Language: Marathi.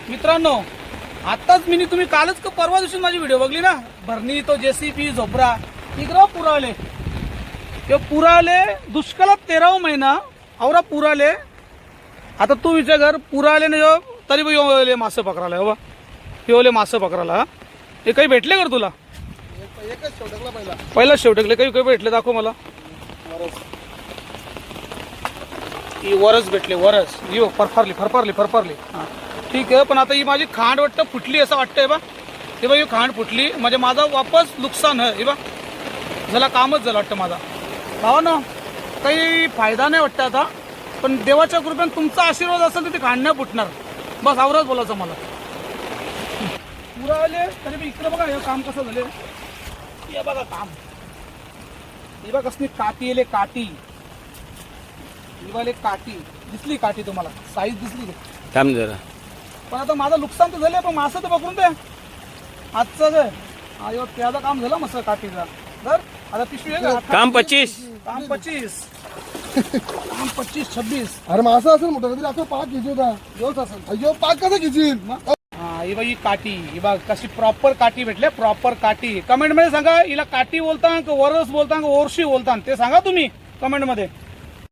मित्रांनो, आताच तुम्ही कालच का परवा दिवशी माझी व्हिडिओ बघली ना, भरणी तो जेसीपी झोपरा इकडं पुराले, ते पुराले दुष्काळात 13वा महिना आवरा पुराले. आता तू विचार कर, पुराले ना जो तरी बी मासे पकडायला हो बा, हे मासे पकडायला हे काही भेटले कर तुला? एकच शेवटकला पहिला शेवटकले काही काही भेटले, दाखव मला. ही वरस भेटले, वरस यो फरफरली हा ठीक आहे. पण आता ही माझी खांड वाटतं फुटली असं वाटतंय बा. हे बा ही खांड फुटली म्हणजे माझा वापस नुकसान आहे. हे बा झाला, कामच झालं वाटतं माझा. भावा ना काही फायदा नाही वाटतं आता, पण देवाच्या कृपेने तुमचा आशीर्वाद असेल तर ते खांड नाही फुटणार. बस आवरच बोलायचं मला. पुरा आले तरी मी इकडे बघा, हे काम कसं झाले. हे बघा काम, हे बघा कसली काठी येले, काठी ही काठी दिसली, काठी तुम्हाला साईज दिसली काम जरा. पण आता माझं नुकसान तर झालं, पण मासं तर पकडून द्या आजचं आहे. अयो त्याचं काम झालं मस्त काठीचा. तर आता पिशवी आहे का? काम 25 काम 25 काम 25-26. अरे मासा असेल मोठा, कधी असं पाक घ्यायची होता. दिवस असेल. अय्यो पाक कसं घ्यायची? हा ही बाई काठी, ही बघ कशी प्रॉपर काठी भेटले, प्रॉपर काठी. कमेंट मध्ये सांगा हिला काठी बोलता का वरस बोलता का ओरशी बोलता, ते सांगा तुम्ही कमेंट मध्ये.